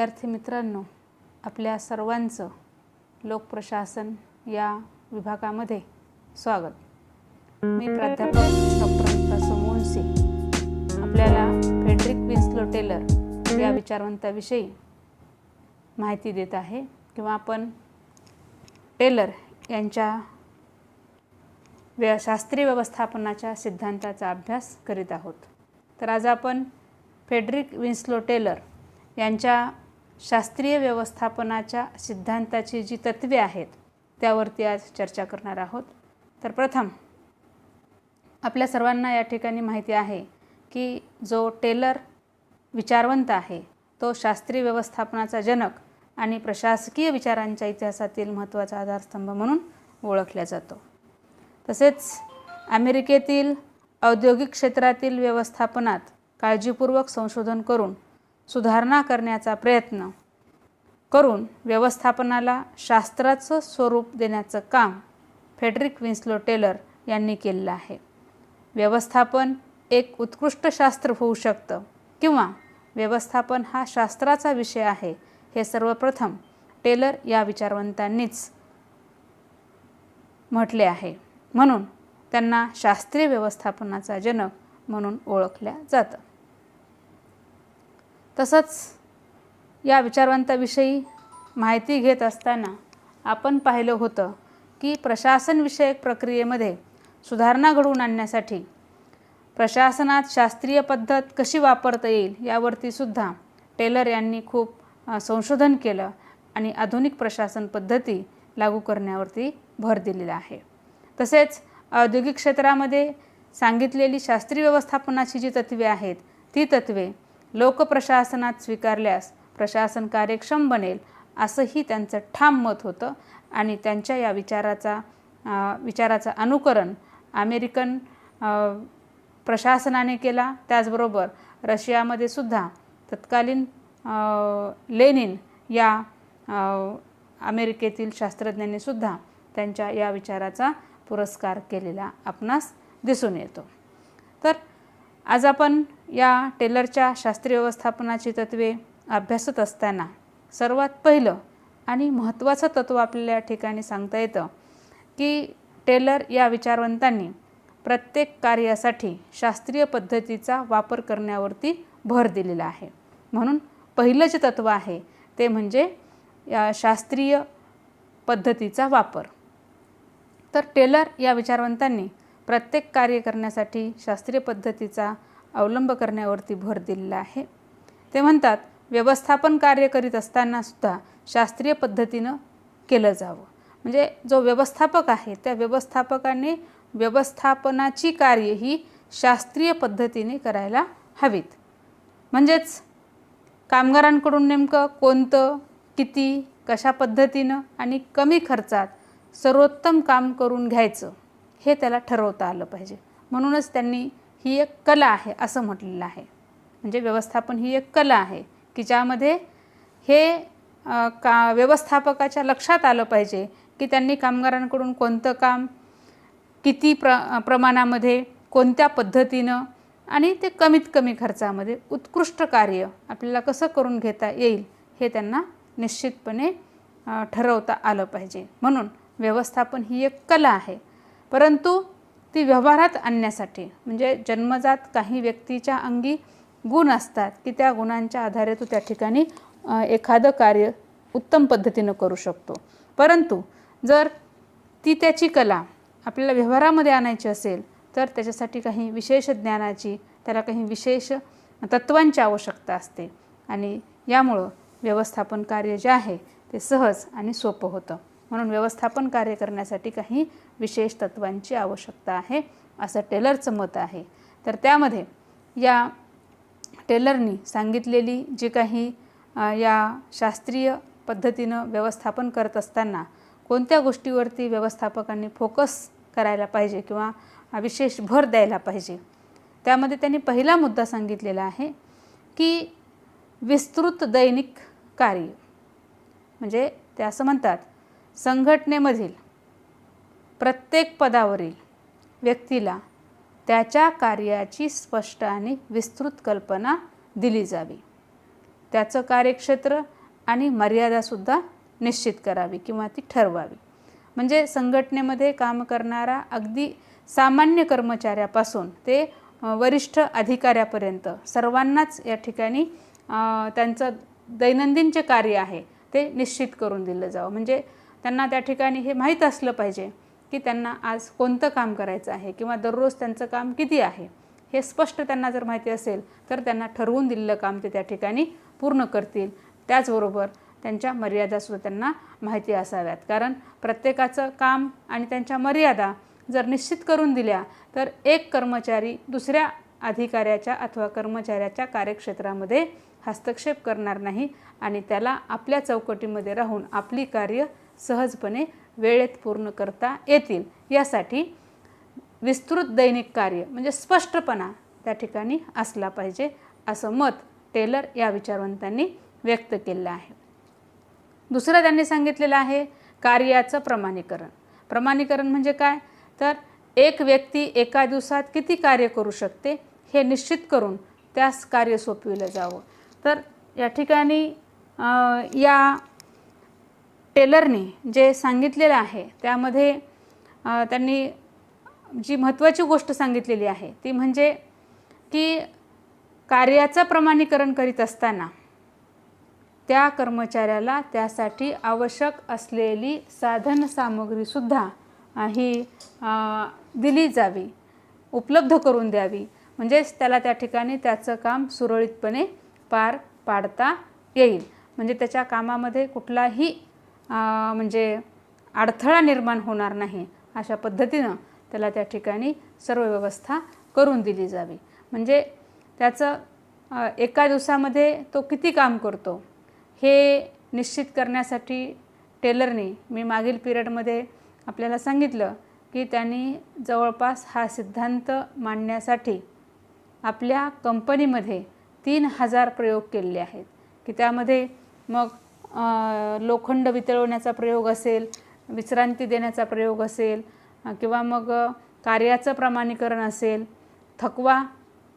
विद्यार्थी मित्रांनो, आपल्या सर्वांचं लोकप्रशासन या विभागामध्ये स्वागत. मी प्राध्यापक डॉक्टर मुंशी आपल्याला फ्रेडरिक विन्स्लो टेलर या विचारवंताविषयी माहिती देत आहे किंवा आपण टेलर यांच्या शास्त्रीय व्यवस्थापनाच्या सिद्धांताचा अभ्यास करीत आहोत. तर आज आपण फ्रेडरिक विन्स्लो टेलर यांच्या शास्त्रीय व्यवस्थापनाच्या सिद्धांताची जी तत्त्वे आहेत त्यावरती आज चर्चा करणार आहोत. तर प्रथम आपल्या सर्वांना या ठिकाणी माहिती आहे की जो टेलर विचारवंत आहे तो शास्त्रीय व्यवस्थापनाचा जनक आणि प्रशासकीय विचारांच्या इतिहासातील महत्त्वाचा आधारस्तंभ म्हणून ओळखला जातो. तसेच अमेरिकेतील औद्योगिक क्षेत्रातील व्यवस्थापनात काळजीपूर्वक संशोधन करून सुधारणा करण्याचा प्रयत्न करून व्यवस्थापनाला शास्त्राचं स्वरूप देण्याचं काम फ्रेडरिक विन्स्लो टेलर यांनी केलेलं आहे. व्यवस्थापन एक उत्कृष्ट शास्त्र होऊ शकतं किंवा व्यवस्थापन हा शास्त्राचा विषय आहे हे सर्वप्रथम टेलर या विचारवंतांनीच म्हटले आहे. म्हणून त्यांना शास्त्रीय व्यवस्थापनाचा जनक म्हणून ओळखल्या जातं. तसंच या विचारवंताविषयी माहिती घेत असताना आपण पाहिलं होतं की प्रशासनविषयक प्रक्रियेमध्ये सुधारणा घडवून आणण्यासाठी प्रशासनात शास्त्रीय पद्धत कशी वापरता येईल यावरती सुद्धा टेलर यांनी खूप संशोधन केलं आणि आधुनिक प्रशासन पद्धती लागू करण्यावरती भर दिलेला आहे. तसेच औद्योगिक क्षेत्रामध्ये सांगितलेली शास्त्रीय व्यवस्थापनाची जी तत्त्वे आहेत ती तत्त्वे लोकप्रशासनात स्वीकारल्यास प्रशासन कार्यक्षम बनेल असंही त्यांचं ठाम मत होतं आणि त्यांच्या या विचाराचं अनुकरण अमेरिकन प्रशासनाने केला. त्याचबरोबर रशियामध्ये सुद्धा तत्कालीन लेनिन या अमेरिकेतील शास्त्रज्ञांनी सुद्धा त्यांच्या या विचाराचा पुरस्कार केलेला आपणास दिसून येतो. तर आज आपण या टेलरच्या शास्त्रीय व्यवस्थापनाची तत्त्वे अभ्यासत असताना सर्वात पहिलं आणि महत्त्वाचं तत्त्व आपल्याला या ठिकाणी सांगता येतं की टेलर या विचारवंतांनी प्रत्येक कार्यासाठी शास्त्रीय पद्धतीचा वापर करण्यावरती भर दिलेला आहे. म्हणून पहिलं जे तत्त्व आहे ते म्हणजे शास्त्रीय पद्धतीचा वापर. तर टेलर या विचारवंतांनी प्रत्येक कार्य करण्यासाठी शास्त्रीय पद्धतीचा अवलंब करण्यावरती भर दिलेला आहे. ते म्हणतात व्यवस्थापन कार्य करीत असताना सुद्धा शास्त्रीय पद्धतीनं केलं जावं. म्हणजे जो व्यवस्थापक आहे त्या व्यवस्थापकाने व्यवस्थापनाची कार्य ही शास्त्रीय पद्धतीने करायला हवीत. म्हणजेच कामगारांकडून नेमकं कोणतं, किती, कशा पद्धतीनं आणि कमी खर्चात सर्वोत्तम काम करून घ्यायचं हे त्याला ठरवता आलं पाहिजे. म्हणूनच त्यांनी ही एक कला आहे असं म्हटलेलं आहे. म्हणजे व्यवस्थापन ही एक कला आहे की ज्यामध्ये हे व्यवस्थापकाच्या लक्षात आलं पाहिजे की त्यांनी कामगारांकडून कोणतं काम किती प्रमाणामध्ये, कोणत्या पद्धतीनं आणि ते कमीत कमी खर्चामध्ये उत्कृष्ट कार्य आपल्याला कसं करून घेता येईल हे त्यांना निश्चितपणे ठरवता आलं पाहिजे. म्हणून व्यवस्थापन ही एक कला आहे, परंतु ती व्यवहारात आणण्यासाठी म्हणजे जन्मजात काही व्यक्तीच्या अंगी गुण असतात की त्या गुणांच्या आधारे तो त्या ठिकाणी एखादं कार्य उत्तम पद्धतीनं करू शकतो. परंतु जर ती त्याची कला आपल्याला व्यवहारामध्ये आणायची असेल तर त्याच्यासाठी काही विशेष ज्ञानाची, त्याला काही विशेष तत्त्वांची आवश्यकता असते आणि यामुळं व्यवस्थापन कार्य जे आहे ते सहज आणि सोपं होतं. म्हणून व्यवस्थापन कार्य करण्यासाठी काही विशेष तत्त्वांची आवश्यकता आहे असं टेलरचं मत आहे. तर त्यामध्ये या टेलरनी सांगितलेली जी काही या शास्त्रीय पद्धतीनं व्यवस्थापन करत असताना कोणत्या गोष्टीवरती व्यवस्थापकांनी फोकस करायला पाहिजे किंवा विशेष भर द्यायला पाहिजे त्यामध्ये त्यांनी पहिला मुद्दा सांगितलेला आहे की विस्तृत दैनिक कार्य. म्हणजे ते असं म्हणतात संघटनेमधील प्रत्येक पदावरील व्यक्तीला त्याच्या कार्याची स्पष्ट आणि विस्तृत कल्पना दिली जावी. त्याचं कार्यक्षेत्र आणि मर्यादासुद्धा निश्चित करावी किंवा ती ठरवावी. म्हणजे संघटनेमध्ये काम करणारा अगदी सामान्य कर्मचाऱ्यापासून ते वरिष्ठ अधिकाऱ्यापर्यंत सर्वांनाच या ठिकाणी त्यांचं दैनंदिन जे कार्य आहे ते निश्चित करून दिलं जावं. म्हणजे त्यांना त्या ठिकाणी हे माहीत असलं पाहिजे की त्यांना आज कोणतं काम करायचं आहे किंवा दररोज त्यांचं काम किती आहे हे स्पष्ट त्यांना जर माहिती असेल तर त्यांना ठरवून दिलेलं काम ते त्या ठिकाणी पूर्ण करतील. त्याचबरोबर त्यांच्या मर्यादासुद्धा त्यांना माहिती असाव्यात, कारण प्रत्येकाचं काम आणि त्यांच्या मर्यादा जर निश्चित करून दिल्या तर एक कर्मचारी दुसऱ्या अधिकाऱ्याच्या अथवा कर्मचाऱ्याच्या कार्यक्षेत्रामध्ये हस्तक्षेप करणार नाही आणि त्याला आपल्या चौकटीमध्ये राहून आपली कार्य सहजपणे वेळेत पूर्ण करता येतील. यासाठी विस्तृत दैनिक कार्य म्हणजे स्पष्टपणा त्या ठिकाणी असला पाहिजे, असं मत टेलर या विचारवंतांनी व्यक्त केलं आहे. दुसरं त्यांनी सांगितलेलं आहे कार्याचं प्रमाणीकरण. प्रमाणीकरण म्हणजे काय, तर एक व्यक्ती एका दिवसात किती कार्य करू शकते हे निश्चित करून त्यास कार्य सोपविलं जावं. तर या ठिकाणी या टेलरने जे सांगितलेलं आहे त्यामध्ये त्यांनी जी महत्त्वाची गोष्ट सांगितलेली आहे ती म्हणजे की कार्याचं प्रमाणीकरण करीत असताना त्या कर्मचाऱ्याला त्यासाठी आवश्यक असलेली साधन सामग्रीसुद्धा ही दिली जावी, उपलब्ध करून द्यावी. म्हणजेच त्याला त्या ठिकाणी त्याचं काम सुरळीतपणे पार पाडता येईल. म्हणजे त्याच्या कामामध्ये कुठलाही म्हणजे अडथळा निर्माण होणार नाही अशा पद्धतीनं त्याला त्या ठिकाणी सर्व व्यवस्था करून दिली जावी. म्हणजे त्याचं एका दिवसामध्ये तो किती काम करतो हे निश्चित करण्यासाठी टेलरने मी मागील पिरियडमध्ये आपल्याला सांगितलं की त्यांनी जवळपास हा सिद्धांत मांडण्यासाठी आपल्या कंपनीमध्ये 3000 प्रयोग केलेले आहेत की त्यामध्ये मग लोखंड वितळवण्याचा प्रयोग असेल, विश्रांती देण्याचा प्रयोग असेल किंवा मग कार्याचं प्रमाणीकरण असेल, थकवा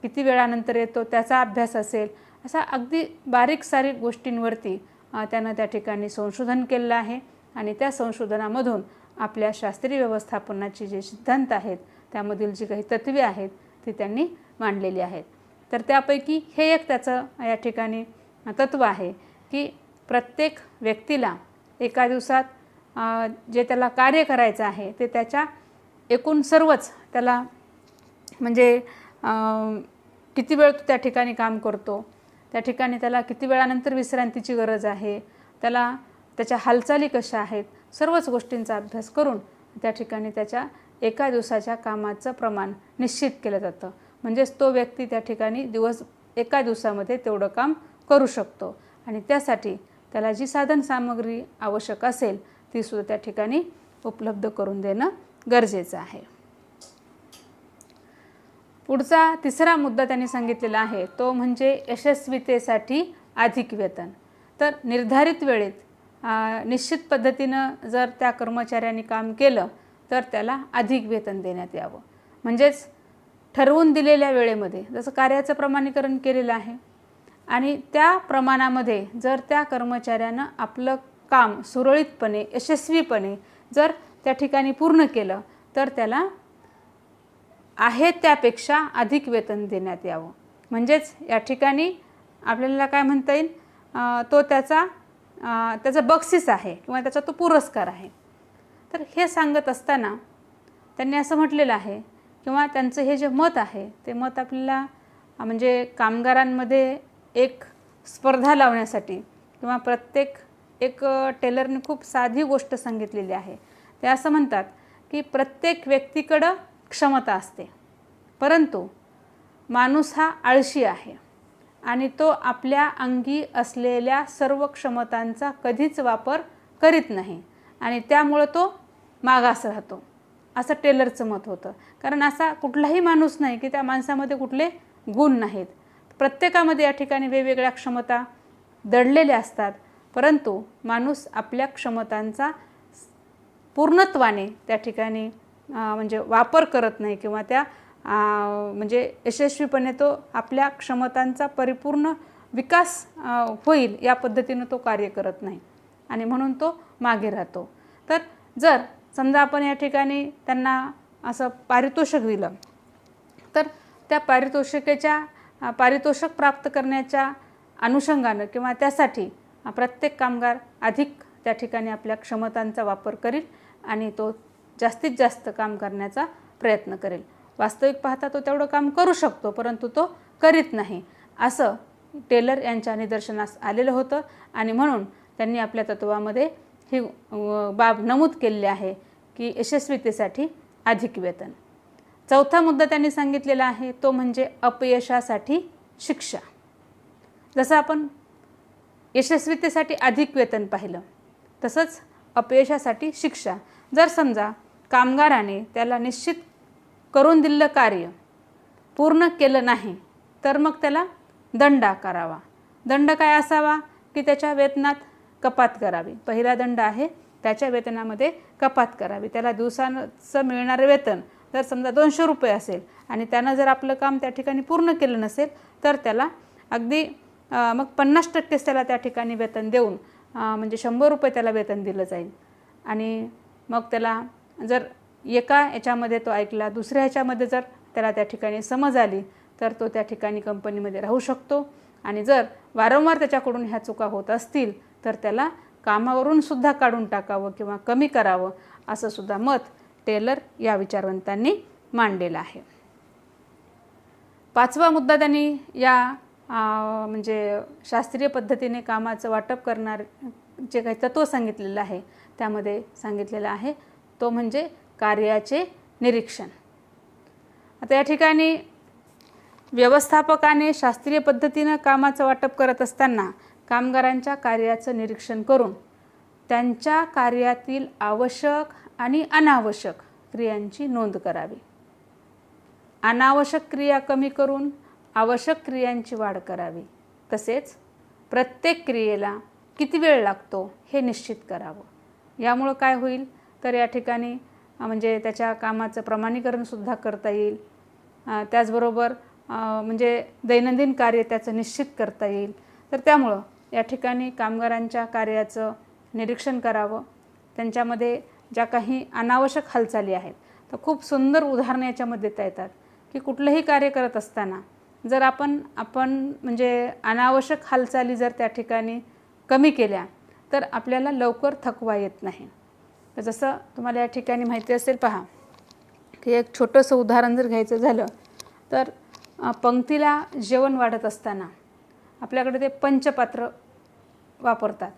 किती वेळानंतर येतो त्याचा अभ्यास असेल, असा अगदी बारीक सारीक गोष्टींवरती त्यानं त्या ठिकाणी संशोधन केलेलं आहे आणि त्या संशोधनामधून आपल्या शास्त्रीय व्यवस्थापनाची जे सिद्धांत आहेत त्यामधील जी काही तत्त्वे आहेत ती त्यांनी मांडलेली आहेत. तर त्यापैकी हे एक त्याचं या ठिकाणी तत्त्व आहे की प्रत्येक व्यक्तीला एका दिवसात जे त्याला कार्य करायचं आहे ते त्याच्या एकूण सर्वच त्याला म्हणजे किती वेळ तो त्या ठिकाणी काम करतो, त्या ठिकाणी त्याला किती वेळानंतर विश्रांतीची गरज आहे, त्याला त्याच्या हालचाली कशा आहेत, सर्वच गोष्टींचा अभ्यास करून त्या ठिकाणी त्याच्या एका दिवसाच्या कामाचं प्रमाण निश्चित केलं जातं. म्हणजेच तो व्यक्ती त्या ठिकाणी एका दिवसामध्ये तेवढं काम करू शकतो आणि त्यासाठी त्याला जी साधन सामग्री आवश्यक असेल ती सुद्धा त्या ठिकाणी उपलब्ध करून देणं गरजेचं आहे. पुढचा तिसरा मुद्दा त्यांनी सांगितलेला आहे तो म्हणजे यशस्वीतेसाठी अधिक वेतन. तर निर्धारित वेळेत निश्चित पद्धतीनं जर त्या कर्मचाऱ्यांनी काम केलं तर त्याला अधिक वेतन देण्यात यावं. म्हणजेच ठरवून दिलेल्या वेळेमध्ये जसं कार्याचं प्रमाणीकरण केलेलं आहे आणि त्या प्रमाणामध्ये जर त्या कर्मचाऱ्यानं आपलं काम सुरळीतपणे यशस्वीपणे जर त्या ठिकाणी पूर्ण केलं तर त्याला आहे त्यापेक्षा अधिक वेतन देण्यात यावं. म्हणजेच या ठिकाणी आपल्याला काय म्हणता येईल, तो त्याचा बक्षीस आहे किंवा त्याचा तो पुरस्कार आहे. तर हे सांगत असताना त्यांनी असं म्हटलेलं आहे किंवा त्यांचं हे जे मत आहे ते मत आपल्याला म्हणजे कामगारांमध्ये एक स्पर्धा लावण्यासाठी किंवा एक टेलरने खूप साधी गोष्ट सांगितलेली आहे. ते असं म्हणतात की प्रत्येक व्यक्तीकडं क्षमता असते, परंतु माणूस हा आळशी आहे आणि तो आपल्या अंगी असलेल्या सर्व क्षमतांचा कधीच वापर करीत नाही आणि त्यामुळं तो मागास राहतो, असं टेलरचं मत होतं. कारण असा कुठलाही माणूस नाही की त्या माणसामध्ये कुठले गुण नाहीत. प्रत्येकामध्ये या ठिकाणी वेगवेगळ्या क्षमता दडलेल्या असतात, परंतु माणूस आपल्या क्षमतांचा पूर्णत्वाने त्या ठिकाणी म्हणजे वापर करत नाही किंवा त्या म्हणजे यशस्वीपणे तो आपल्या क्षमतांचा परिपूर्ण विकास होईल या पद्धतीनं तो कार्य करत नाही आणि म्हणून तो मागे राहतो. तर जर समजा आपण या ठिकाणी त्यांना असं पारितोषिक दिलं तर त्या पारितोषिक प्राप्त करण्याच्या अनुषंगानं किंवा त्यासाठी प्रत्येक कामगार अधिक त्या ठिकाणी आपल्या क्षमतांचा वापर करील आणि तो जास्तीत जास्त काम करण्याचा प्रयत्न करेल. वास्तविक पाहता तो तेवढं काम करू शकतो परंतु तो करीत नाही असं टेलर यांच्या निदर्शनास आलेलं होतं आणि म्हणून त्यांनी आपल्या तत्त्वामध्ये ही बाब नमूद केलेली आहे की यशस्वीतेसाठी अधिक वेतन. चौथा मुद्दा त्यांनी सांगितलेला आहे तो म्हणजे अपयशासाठी शिक्षा. जसं आपण यशस्वीतेसाठी अधिक वेतन पाहिलं तसंच अपयशासाठी शिक्षा. जर समजा कामगाराने त्याला निश्चित करून दिलेलं कार्य पूर्ण केलं नाही तर मग त्याला दंड आकारावा. दंड काय असावा की त्याच्या वेतनात कपात करावी. पहिला दंड आहे त्याच्या वेतनामध्ये कपात करावी. त्याला दिवसाचं मिळणारं वेतन जर समजा 200 रुपये असेल आणि त्यानं जर आपलं काम त्या ठिकाणी पूर्ण केलं नसेल तर त्याला अगदी मग 50% त्याला त्या ठिकाणी वेतन देऊन म्हणजे 100 रुपये त्याला वेतन दिलं जाईल. आणि मग त्याला जर एका याच्यामध्ये तो ऐकला दुसऱ्या ह्याच्यामध्ये जर त्याला त्या ठिकाणी समज आली तर तो त्या ठिकाणी कंपनीमध्ये राहू शकतो. आणि जर वारंवार त्याच्याकडून ह्या चुका होत असतील तर त्याला कामावरून सुद्धा काढून टाकावं किंवा कमी करावं असं सुद्धा मत टेलर या विचारवंतांनी मांडलेलं आहे. पाचवा मुद्दा त्यांनी या म्हणजे शास्त्रीय पद्धतीने कामाचं वाटप करणार जे काही तत्त्व सांगितलेलं आहे त्यामध्ये सांगितलेलं आहे तो म्हणजे कार्याचे निरीक्षण. आता या ठिकाणी व्यवस्थापकाने शास्त्रीय पद्धतीनं कामाचं वाटप करत असताना कामगारांच्या कार्याचं निरीक्षण करून त्यांच्या कार्यातील आवश्यक आणि अनावश्यक क्रियांची नोंद करावी. अनावश्यक क्रिया कमी करून आवश्यक क्रियांची वाढ करावी. तसेच प्रत्येक क्रियेला किती वेळ लागतो हे निश्चित करावं. यामुळं काय होईल तर या ठिकाणी म्हणजे त्याच्या कामाचं प्रमाणीकरणसुद्धा करता येईल. त्याचबरोबर म्हणजे दैनंदिन कार्य त्याचं निश्चित करता येईल. तर त्यामुळं या ठिकाणी कामगारांच्या कार्याचं निरीक्षण करावं. त्यांच्यामध्ये ज्या काही अनावश्यक हालचाली आहेत तर खूप सुंदर उदाहरणं याच्यामध्ये देता येतात की कुठलंही कार्य करत असताना जर आपण म्हणजे अनावश्यक हालचाली जर त्या ठिकाणी कमी केल्या तर आपल्याला लवकर थकवा येत नाही. तर जसं तुम्हाला या ठिकाणी माहिती असेल पहा की एक छोटंसं उदाहरण जर घ्यायचं झालं तर पंक्तीला जेवण वाढत असताना आपल्याकडे ते पंचपात्र वापरतात.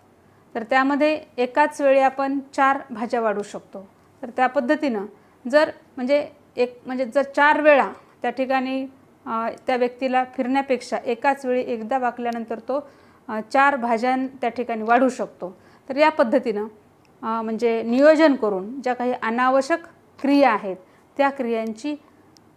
तर त्यामध्ये एकाच वेळी आपण 4 भाज्या वाढू शकतो. तर त्या पद्धतीनं जर म्हणजे जर 4 वेळा त्या ठिकाणी त्या व्यक्तीला फिरण्यापेक्षा एकाच वेळी एकदा वाकल्यानंतर तो 4 भाज्या त्या ठिकाणी वाढू शकतो. तर या पद्धतीनं म्हणजे नियोजन करून ज्या काही अनावश्यक क्रिया आहेत त्या क्रियांची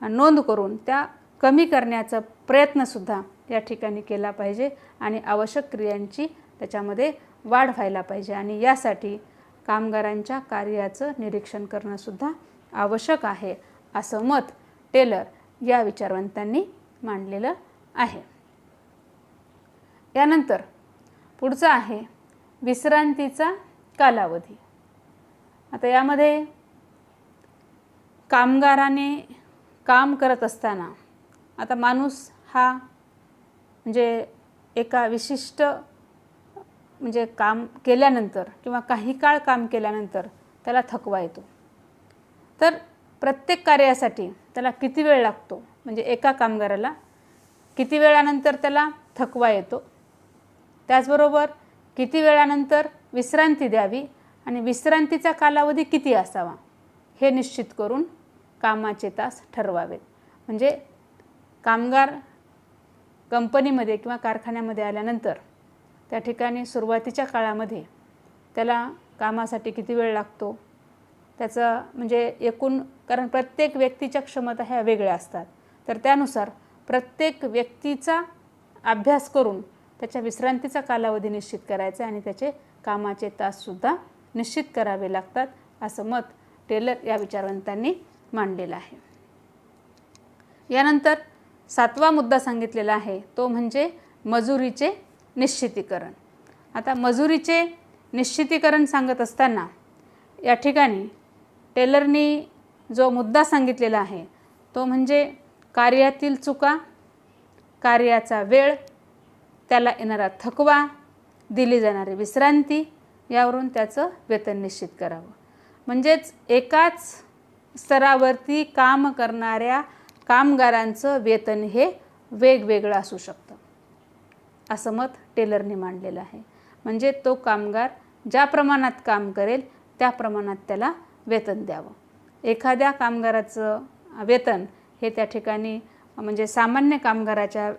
नोंद करून त्या कमी करण्याचा प्रयत्नसुद्धा या ठिकाणी केला पाहिजे आणि आवश्यक क्रियांची त्याच्यामध्ये वाढ व्हायला पाहिजे. आणि यासाठी कामगारांच्या कार्याचं निरीक्षण करणंसुद्धा आवश्यक आहे असं मत टेलर या विचारवंतांनी मांडलेलं आहे. यानंतर पुढचं आहे विश्रांतीचा कालावधी. आता यामध्ये कामगाराने काम करत असताना आता माणूस हा म्हणजे एका विशिष्ट म्हणजे काम केल्यानंतर किंवा काही काळ काम केल्यानंतर त्याला थकवा येतो. तर प्रत्येक कार्यासाठी त्याला किती वेळ लागतो म्हणजे एका कामगाराला किती वेळानंतर त्याला थकवा येतो, त्याचबरोबर किती वेळानंतर विश्रांती द्यावी आणि विश्रांतीचा कालावधी किती असावा हे निश्चित करून कामाचे तास ठरवावेत. म्हणजे कामगार कंपनीमध्ये किंवा कारखान्यामध्ये आल्यानंतर त्या ठिकाणी सुरुवातीच्या काळामध्ये त्याला कामासाठी किती वेळ लागतो त्याचं म्हणजे एकूण, कारण प्रत्येक व्यक्तीच्या क्षमता ह्या वेगळ्या असतात. तर त्यानुसार प्रत्येक व्यक्तीचा अभ्यास करून त्याच्या विश्रांतीचा कालावधी निश्चित करायचा आणि त्याचे कामाचे ताससुद्धा निश्चित करावे लागतात असं मत टेलर या विचारवंतांनी मांडलेलं आहे. यानंतर 7वा मुद्दा सांगितलेला आहे तो म्हणजे मजुरीचे निश्चितीकरण. आता मजुरीचे निश्चितीकरण सांगत असताना या ठिकाणी टेलरनी जो मुद्दा सांगितलेला आहे तो म्हणजे कार्यातील चुका, कार्याचा वेळ, त्याला येणारा थकवा, दिली जाणारी विश्रांती यावरून त्याचं वेतन निश्चित करावं. म्हणजेच एकाच स्तरावरती काम करणाऱ्या कामगारांचं वेतन हे वेगवेगळं असू शकतं असं मत टेलरने मांडलेलं आहे. म्हणजे तो कामगार ज्या प्रमाणात काम करेल त्या प्रमाणात त्याला वेतन द्यावं. एखाद्या कामगाराचं वेतन हे त्या ठिकाणी म्हणजे सामान्य कामगाराच्या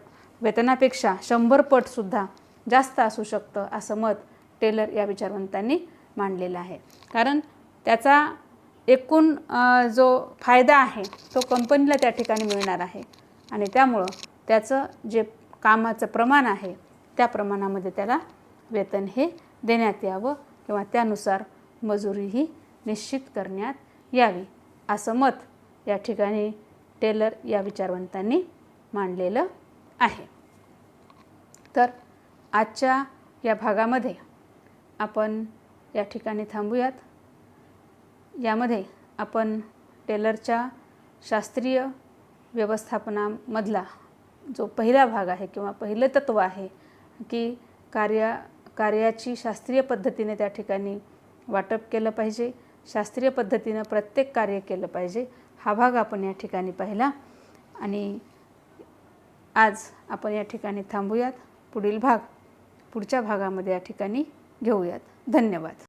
वेतनापेक्षा 100 पटसुद्धा जास्त असू शकतं असं मत टेलर या विचारवंतांनी मांडलेलं आहे. कारण त्याचा एकूण जो फायदा आहे तो कंपनीला त्या ठिकाणी मिळणार आहे आणि त्यामुळं त्याचं जे कामाचं प्रमाण आहे त्या प्रमाणामध्ये त्याला वेतन हे देण्यात यावं किंवा त्यानुसार मजुरीही निश्चित करण्यात यावी असं मत या ठिकाणी टेलर या विचारवंतांनी मांडलेलं आहे. तर आजच्या या भागामध्ये आपण या ठिकाणी थांबूयात. यामध्ये आपण टेलरच्या शास्त्रीय व्यवस्थापनामधला जो पहिला भाग आहे किंवा पहिलं तत्त्व आहे की कार्याची शास्त्रीय पद्धतीने त्या ठिकाणी वाटप केलं पाहिजे, शास्त्रीय पद्धतीनं प्रत्येक कार्य केलं पाहिजे, हा भाग आपण या ठिकाणी पाहिला. आणि आज आपण या ठिकाणी थांबूयात. पुढील भाग पुढच्या भागामध्ये या ठिकाणी घेऊयात. धन्यवाद.